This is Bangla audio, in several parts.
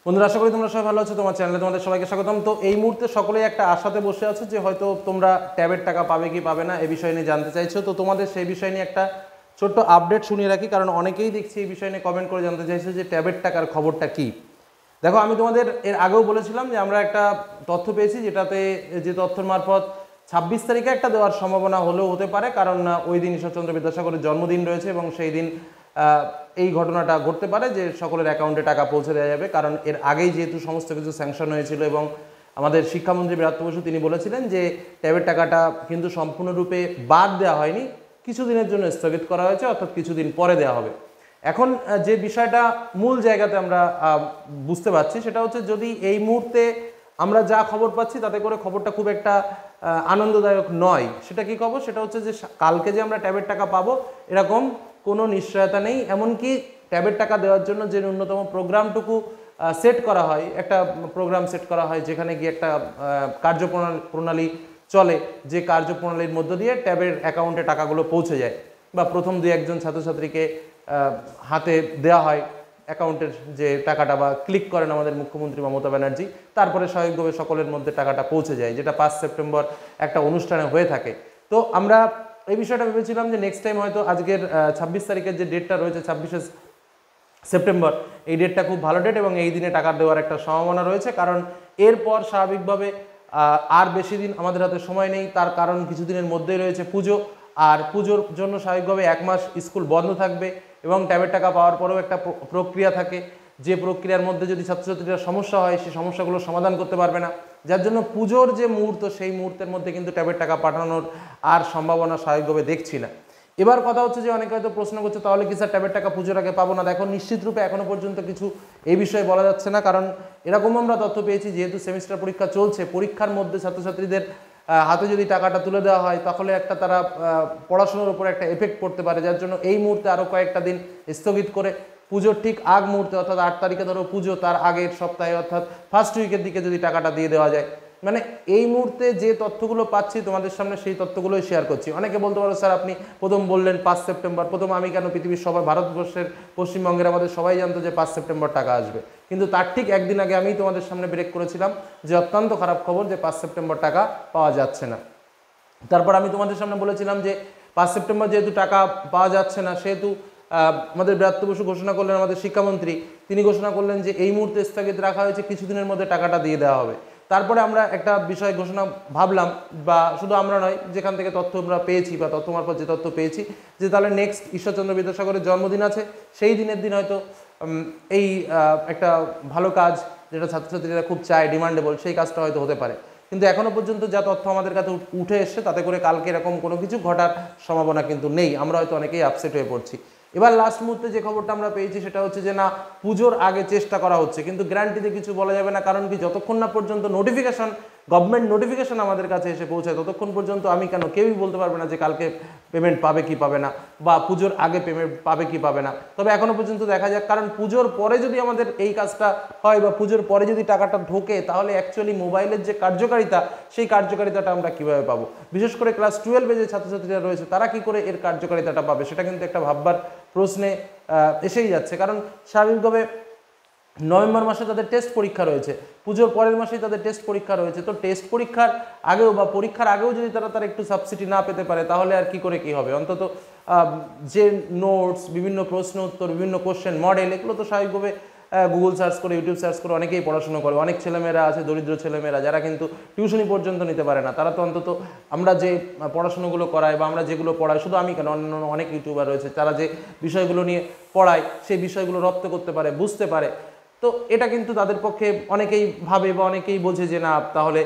বন্ধুরা, আশা করি তোমরা সবাই ভালো আছো। তোমার চ্যানেলে তোমাদের সবাইকে স্বাগতম। তো এই মুহূর্তে সকলেই একটা আশাতে বসে আছো যে হয়তো তোমরা ট্যাবের টাকা পাবে কি পাবে না এই বিষয় নিয়ে জানতে চাইছো। তো তোমাদের সেই বিষয় নিয়ে একটা ছোট্ট আপডেট শুনিয়ে রাখি, কারণ অনেকেই দেখছি এই বিষয় নিয়ে কমেন্ট করে জানতে চাইছো যে ট্যাবের টাকার খবরটা কি। দেখো, আমি তোমাদের এর আগেও বলেছিলাম যে আমরা একটা তথ্য পেয়েছি, যেটাতে যে তথ্যের মারফত 26 তারিখে একটা দেওয়ার সম্ভাবনা হলেও হতে পারে, কারণ ওই দিন ঈশ্বরচন্দ্র বিদ্যাসাগরের জন্মদিন রয়েছে এবং সেই দিন এই ঘটনাটা ঘটতে পারে যে সকলের অ্যাকাউন্টে টাকা পৌঁছে দেওয়া যাবে। কারণ এর আগেই যেহেতু সমস্ত কিছু স্যাংশন হয়েছিল এবং আমাদের শিক্ষামন্ত্রী বিরাট বসু তিনি বলেছিলেন যে ট্যাবের টাকাটা কিন্তু সম্পূর্ণরূপে বাদ দেওয়া হয়নি, কিছুদিনের জন্য স্থগিত করা হয়েছে, অর্থাৎ কিছুদিন পরে দেওয়া হবে। এখন যে বিষয়টা মূল জায়গাতে আমরা বুঝতে পারছি সেটা হচ্ছে, যদি এই মুহূর্তে আমরা যা খবর পাচ্ছি তাতে করে খবরটা খুব একটা আনন্দদায়ক নয়। সেটা কি খবর? সেটা হচ্ছে যে কালকে যে আমরা ট্যাবের টাকা পাবো এরকম কোনো নিশ্চয়তা নেই। এমনকি ট্যাবের টাকা দেওয়ার জন্য যে ন্যূনতম প্রোগ্রামটুকু সেট করা হয়, একটা প্রোগ্রাম সেট করা হয় যেখানে গিয়ে একটা কার্যপ্রণালী চলে, যে কার্যপ্রণালীর মধ্য দিয়ে ট্যাবের অ্যাকাউন্টে টাকাগুলো পৌঁছে যায়, বা প্রথম দুই একজন ছাত্রছাত্রীকে হাতে দেওয়া হয় অ্যাকাউন্টের যে টাকাটা, বা ক্লিক করেন আমাদের মুখ্যমন্ত্রী মমতা ব্যানার্জি, তারপরে স্বাভাবিকভাবে সকলের মধ্যে টাকাটা পৌঁছে যায়, যেটা 5 সেপ্টেম্বর একটা অনুষ্ঠানে হয়ে থাকে। তো আমরা এই বিষয়টা ভেবেছিলাম যে নেক্সট টাইম হয়তো আজকের 26 তারিখের যে ডেটটা রয়েছে 26শে সেপ্টেম্বর, এই ডেটটা খুব ভালো ডেট এবং এই দিনে টাকা দেওয়ার একটা সম্ভাবনা রয়েছে। কারণ এরপর স্বাভাবিকভাবে আর বেশি দিন আমাদের হাতে সময় নেই, তার কারণ কিছুদিনের মধ্যেই রয়েছে পুজো, আর পুজোর জন্য স্বাভাবিকভাবে 1 মাস স্কুল বন্ধ থাকবে এবং ট্যাবের টাকা পাওয়ার পরেও একটা প্রক্রিয়া থাকে, যে প্রক্রিয়ার মধ্যে যদি ছাত্রছাত্রীরা সমস্যা হয় সেই সমস্যাগুলো সমাধান করতে পারবে না, যার জন্য পুজোর যে মুহূর্ত সেই মুহূর্তের মধ্যে কিন্তু ট্যাবের টাকা পাঠানোর আর সম্ভাবনা স্বাভাবিকভাবে দেখছি না। এবার কথা হচ্ছে যে অনেকে হয়তো প্রশ্ন করছে, তাহলে কি স্যার ট্যাবের টাকা পুজোর আগে পাবো না? দেখো, নিশ্চিত রূপে এখনো পর্যন্ত কিছু এই বিষয়ে বলা যাচ্ছে না, কারণ এরকম আমরা তথ্য পেয়েছি যেহেতু সেমিস্টার পরীক্ষা চলছে, পরীক্ষার মধ্যে ছাত্রছাত্রীদের হাতে যদি টাকাটা তুলে দেওয়া হয় তাহলে একটা তারা পড়াশোনার উপর একটা এফেক্ট পড়তে পারে, যার জন্য এই মুহূর্তে আরও কয়েকটা দিন স্থগিত করে পুজোর ঠিক আগ মুহূর্তে, অর্থাৎ 8 তারিখে ধরো পুজো, তার আগের সপ্তাহে অর্থাৎ ফার্স্ট উইকের দিকে যদি টাকাটা দিয়ে দেওয়া যায়, মানে এই মুহূর্তে যে তথ্যগুলো পাচ্ছি তোমাদের সামনে সেই তথ্যগুলোই শেয়ার করছি। অনেকে বলতে পারো, স্যার আপনি প্রথম বললেন 5 সেপ্টেম্বর, প্রথম আমি কেন, পৃথিবীর সবাই, ভারতবর্ষের পশ্চিমবঙ্গের আমাদের সবাই জানতো যে 5 সেপ্টেম্বর টাকা আসবে, কিন্তু তার ঠিক একদিন আগে আমি তোমাদের সামনে ব্রেক করেছিলাম যে অত্যন্ত খারাপ খবর, যে 5 সেপ্টেম্বর টাকা পাওয়া যাচ্ছে না। তারপর আমি তোমাদের সামনে বলেছিলাম যে 5 সেপ্টেম্বর যেহেতু টাকা পাওয়া যাচ্ছে না, সেহেতু আমাদের ব্রাত্য বসু ঘোষণা করলেন, আমাদের শিক্ষামন্ত্রী তিনি ঘোষণা করলেন যে এই মুহূর্তে স্থগিত রাখা হয়েছে, কিছুদিনের মধ্যে টাকাটা দিয়ে দেওয়া হবে। তারপরে আমরা একটা বিষয় ঘোষণা ভাবলাম, বা শুধু আমরা নয়, যেখান থেকে তথ্য আমরা পেয়েছি বা তথ্য মারফত যে তথ্য পেয়েছি, যে তাহলে নেক্সট ঈশ্বরচন্দ্র বিদ্যাসাগরের জন্মদিন আছে, সেই দিনের দিন হয়তো এই একটা ভালো কাজ, যেটা ছাত্রছাত্রীরা খুব চায়, ডিমান্ডেবল, সেই কাজটা হয়তো হতে পারে। কিন্তু এখনো পর্যন্ত যা তথ্য আমাদের কাছে উঠে এসছে তাতে করে কালকে এরকম কোনো কিছু ঘটার সম্ভাবনা কিন্তু নেই। আমরা হয়তো অনেকেই আপসেট হয়ে পড়ছি। এবার লাস্ট মুহূর্তে যে খবরটা আমরা পেয়েছি সেটা হচ্ছে যে না, পুজোর আগে চেষ্টা করা হচ্ছে, কিন্তু গ্যারান্টিতে কিছু বলা যাবে না। কারণ কি, যতক্ষণ না পর্যন্ত নোটিফিকেশন, গভর্নমেন্ট নোটিফিকেশন আমাদের কাছে এসে পৌঁছায়, ততক্ষণ পর্যন্ত আমি কেন, কেউই বলতে পারবে না যে কালকে পেমেন্ট পাবে কি পাবে না, বা পুজোর আগে পেমেন্ট পাবে কি পাবে না। তবে এখনো পর্যন্ত দেখা যাক, কারণ পুজোর পরে যদি আমাদের এই কাজটা হয় বা পুজোর পরে যদি টাকাটা ঢোকে, তাহলে অ্যাকচুয়ালি মোবাইলের যে কার্যকারিতা, সেই কার্যকারিতাটা আমরা কীভাবে পাবো? বিশেষ করে ক্লাস 12-এ যে ছাত্রছাত্রীরা রয়েছে তারা কি করে এর কার্যকারিতাটা পাবে, সেটা কিন্তু একটা ভাববার প্রশ্নে এসেই যাচ্ছে। কারণ স্বাভাবিকভাবে নভেম্বর মাসে তাদের টেস্ট পরীক্ষা রয়েছে, পুজোর পরের মাসেই তাদের টেস্ট পরীক্ষা রয়েছে। তো টেস্ট পরীক্ষার আগেও বা পরীক্ষার আগেও যদি তারা একটু সাবসিডি না পেতে পারে, তাহলে আর কি করে কি হবে? অন্তত যে নোটস, বিভিন্ন প্রশ্ন উত্তর, বিভিন্ন কোশ্চেন মডেল, এগুলো তো স্বাভাবিকভাবে গুগল সার্চ করে, ইউটিউব সার্চ করে অনেকেই পড়াশোনা করে। অনেক ছেলেমেয়েরা আছে, দরিদ্র ছেলেমেয়েরা, যারা কিন্তু টিউশনি পর্যন্ত নিতে পারে না, তারা তো অন্তত আমরা যে পড়াশোনাগুলো করাই বা আমরা যেগুলো পড়াই, শুধু আমি কেন, অন্য অনেক ইউটিউবার রয়েছে, তারা যে বিষয়গুলো নিয়ে পড়ায় সেই বিষয়গুলো রপ্ত করতে পারে, বুঝতে পারে। তো এটা কিন্তু তাদের পক্ষে অনেকেই ভাবে বা অনেকেই বোঝে যে না, তাহলে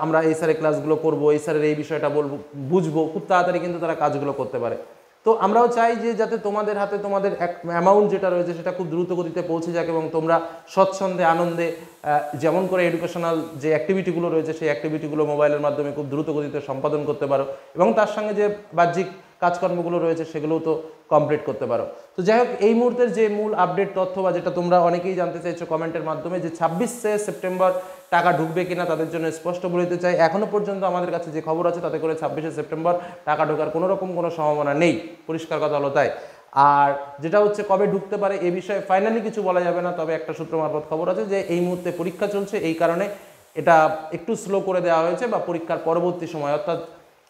আমরা এই স্যারের ক্লাসগুলো করবো, এই স্যারের এই বিষয়টা বলবো, বুঝবো, খুব তাড়াতাড়ি কিন্তু তারা কাজগুলো করতে পারে। তো আমরাও চাই যে যাতে তোমাদের হাতে তোমাদের অ্যামাউন্ট যেটা রয়েছে সেটা খুব দ্রুত গতিতে পৌঁছে যাক এবং তোমরা স্বচ্ছন্দে, আনন্দে, যেমন করে এডুকেশনাল যে অ্যাক্টিভিটিগুলো রয়েছে সেই অ্যাক্টিভিটিগুলো মোবাইলের মাধ্যমে খুব দ্রুত গতিতে সম্পাদন করতে পারো, এবং তার সঙ্গে যে বাহ্যিক কাজকর্মগুলো রয়েছে সেগুলোও তো কমপ্লিট করতে পারো। তো যাই হোক, এই মুহূর্তের যে মূল আপডেট তথ্য, বা যেটা তোমরা অনেকেই জানতে চাইছো কমেন্টের মাধ্যমে, যে 26শে সেপ্টেম্বর টাকা ঢুকবে কিনা, তাদের জন্য স্পষ্ট বলে দিতে চাই, এখনো পর্যন্ত আমাদের কাছে যে খবর আছে তাতে করে 26শে সেপ্টেম্বর টাকা ঢোকার কোনো রকম কোনো সম্ভাবনা নেই। পরিষ্কার কথা হলো তাই। আর যেটা হচ্ছে কবে ঢুকতে পারে এ বিষয়ে ফাইনালি কিছু বলা যাবে না, তবে একটা সূত্র মারফত খবর আছে যে এই মুহূর্তে পরীক্ষা চলছে, এই কারণে এটা একটু স্লো করে দেওয়া হয়েছে, বা পরীক্ষার পরবর্তী সময়, অর্থাৎ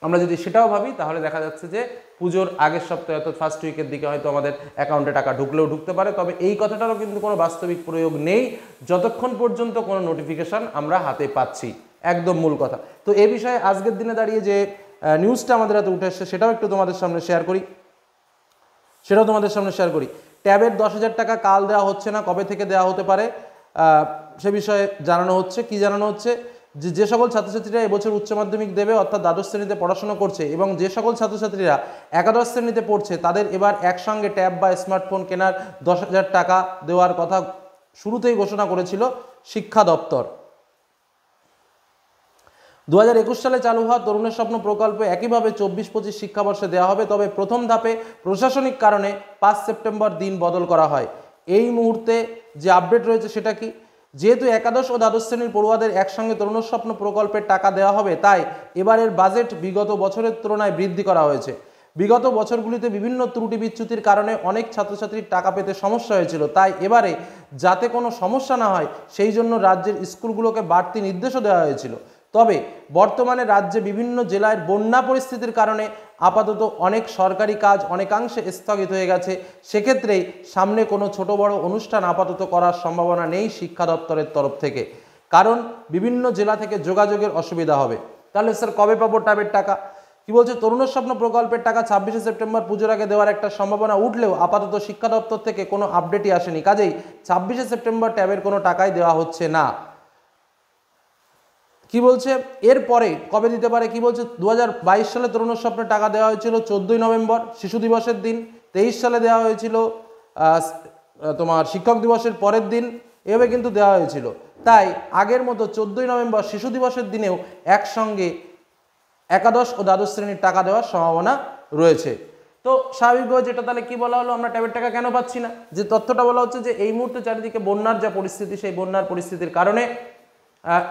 আমরা যদি সেটাও ভাবি তাহলে দেখা যাচ্ছে যে পুজোর আগের সপ্তাহে অর্থাৎ ফার্স্ট উইকের দিকে হয়তো আমাদের অ্যাকাউন্টে টাকা ঢুকলেও ঢুকতে পারে। তবে এই কথাটারও কিন্তু কোনো বাস্তবিক প্রয়োগ নেই যতক্ষণ পর্যন্ত কোনো নোটিফিকেশান আমরা হাতে পাচ্ছি, একদম মূল কথা। তো এই বিষয়ে আজকের দিনে দাঁড়িয়ে যে নিউজটা আমাদের হাতে উঠে এসছে সেটাও একটু তোমাদের সামনে শেয়ার করি। ট্যাবের 10,000 টাকা কাল দেওয়া হচ্ছে না, কবে থেকে দেওয়া হতে পারে সে বিষয়ে জানানো হচ্ছে। কি জানানো হচ্ছে, যে সকল ছাত্রছাত্রীরা এবছর উচ্চ মাধ্যমিক দেবে অর্থাৎ দ্বাদশ শ্রেণীতে পড়াশোনা করছে এবং যে সকল ছাত্রছাত্রীরা একাদশ শ্রেণীতে পড়ছে তাদের এবার একসঙ্গে ট্যাব বা স্মার্টফোন কেনার 10,000 টাকা দেওয়ার কথা শুরুতেই ঘোষণা করেছিল শিক্ষা দপ্তর। 2021 সালে চালু হওয়া তরুণের স্বপ্ন প্রকল্পে একইভাবে 24-25 শিক্ষাবর্ষে দেওয়া হবে, তবে প্রথম ধাপে প্রশাসনিক কারণে 5 সেপ্টেম্বর দিন বদল করা হয়। এই মুহূর্তে যে আপডেট রয়েছে সেটা কি, যেহেতু একাদশ ও দ্বাদশ শ্রেণীর পড়ুয়াদের একসঙ্গে তরুণের স্বপ্ন প্রকল্পের টাকা দেওয়া হবে, তাই এবারের বাজেট বিগত বছরের তুলনায় বৃদ্ধি করা হয়েছে। বিগত বছরগুলিতে বিভিন্ন ত্রুটি বিচ্যুতির কারণে অনেক ছাত্রছাত্রীর টাকা পেতে সমস্যা হয়েছিল, তাই এবারে যাতে কোনো সমস্যা না হয় সেই জন্য রাজ্যের স্কুলগুলোকে বাড়তি নির্দেশও দেওয়া হয়েছিল। তবে বর্তমানে রাজ্যে বিভিন্ন জেলায় বন্যা পরিস্থিতির কারণে আপাতত অনেক সরকারি কাজ অনেকাংশে স্থগিত হয়ে গেছে, সেক্ষেত্রেই সামনে কোনো ছোট বড় অনুষ্ঠান আপাতত করার সম্ভাবনা নেই শিক্ষা দপ্তরের তরফ থেকে, কারণ বিভিন্ন জেলা থেকে যোগাযোগের অসুবিধা হবে। তাহলে স্যার কবে পাবো ট্যাবের টাকা? কি বলছে, তরুণের স্বপ্ন প্রকল্পের টাকা 26শে সেপ্টেম্বর পুজোর আগে দেওয়ার একটা সম্ভাবনা উঠলেও আপাতত শিক্ষা দপ্তর থেকে কোনো আপডেটই আসেনি, কাজেই 26শে সেপ্টেম্বর ট্যাবের কোনো টাকাই দেওয়া হচ্ছে না। কি বলছে এরপরে কবে দিতে পারে, কি বলছে 2022 সালে তরুণের স্বপ্নে টাকা দেওয়া হয়েছিল 14ই নভেম্বর শিশু দিবসের দিন, 23 সালে দেওয়া হয়েছিল তোমার শিক্ষক দিবসের পরের দিন, এভাবে কিন্তু দেওয়া হয়েছিল। তাই আগের মতো 14ই নভেম্বর শিশু দিবসের দিনেও একসঙ্গে একাদশ ও দ্বাদশ শ্রেণীর টাকা দেওয়ার সম্ভাবনা রয়েছে। তো স্বাভাবিকভাবে যেটা তাহলে কি বলা হলো, আমরা ট্যাবের টাকা কেন পাচ্ছি না, যে তথ্যটা বলা হচ্ছে যে এই মুহূর্তে চারিদিকে বন্যার যা পরিস্থিতি, সেই বন্যার পরিস্থিতির কারণে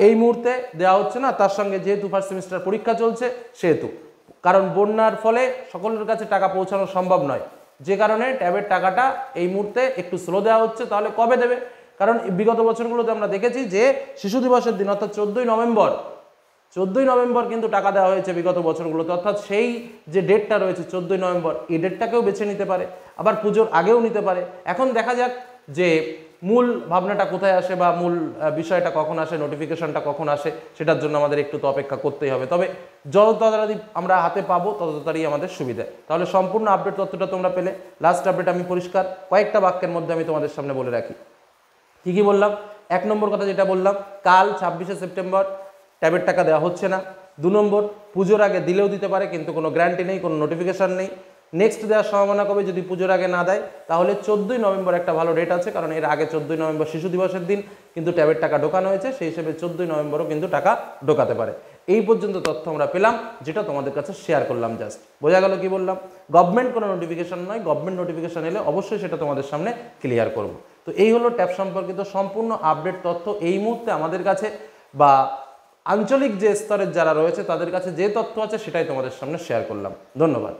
এই মুহূর্তে দেওয়া হচ্ছে না। তার সঙ্গে যেহেতু ফার্স্ট সেমিস্টার পরীক্ষা চলছে সেহেতু, কারণ বন্যার ফলে সকলের কাছে টাকা পৌঁছানো সম্ভব নয়, যে কারণে ট্যাবের টাকাটা এই মুহূর্তে একটু স্লো দেওয়া হচ্ছে। তাহলে কবে দেবে, কারণ বিগত বছরগুলোতে আমরা দেখেছি যে শিশু দিবসের দিন অর্থাৎ 14ই নভেম্বর কিন্তু টাকা দেওয়া হয়েছে বিগত বছরগুলোতে, অর্থাৎ সেই যে ডেটটা রয়েছে 14ই নভেম্বর, এই ডেটটাকেও বেছে নিতে পারে, আবার পুজোর আগেও নিতে পারে। এখন দেখা যাক যে মূল ভাবনাটা কোথায় আসে বা মূল বিষয়টা কখন আসে, নোটিফিকেশনটা কখন আসে, সেটার জন্য আমাদের একটু তো অপেক্ষা করতেই হবে। তবে যত তাড়াতাড়ি আমরা হাতে পাবো তত তাড়াতাড়ি আমাদের সুবিধা। তাহলে সম্পূর্ণ আপডেট তথ্যটা তোমরা পেলে। লাস্ট আপডেট আমি পরিষ্কার কয়েকটা বাক্যের মধ্যে আমি তোমাদের সামনে বলে রাখি। কি কি বললাম, 1 নম্বর কথা যেটা বললাম, কাল 26শে সেপ্টেম্বর ট্যাবের টাকা দেওয়া হচ্ছে না। 2 নম্বর, পুজোর আগে দিলেও দিতে পারে কিন্তু কোনো গ্যারান্টি নেই, কোনো নোটিফিকেশান নেই। নেক্সট দেওয়ার সম্ভাবনা কবে, যদি পুজোর আগে না দেয় তাহলে 14ই নভেম্বর একটা ভালো ডেট আছে, কারণ এর আগে 14ই নভেম্বর শিশু দিবসের দিন কিন্তু ট্যাবের টাকা ঢোকানো হয়েছে, সেই হিসেবে 14ই নভেম্বরও কিন্তু টাকা ঢোকাতে পারে। এই পর্যন্ত তথ্য আমরা পেলাম, যেটা তোমাদের কাছে শেয়ার করলাম। জাস্ট বোঝা গেল কি বললাম, গভর্নমেন্ট কোনো নোটিফিকেশান নয়, গভর্নমেন্ট নোটিফিকেশান এলে অবশ্যই সেটা তোমাদের সামনে ক্লিয়ার করব। তো এই হলো ট্যাব সম্পর্কিত সম্পূর্ণ আপডেট তথ্য। এই মুহূর্তে আমাদের কাছে বা আঞ্চলিক যে স্তরের যারা রয়েছে তাদের কাছে যে তথ্য আছে সেটাই তোমাদের সামনে শেয়ার করলাম। ধন্যবাদ।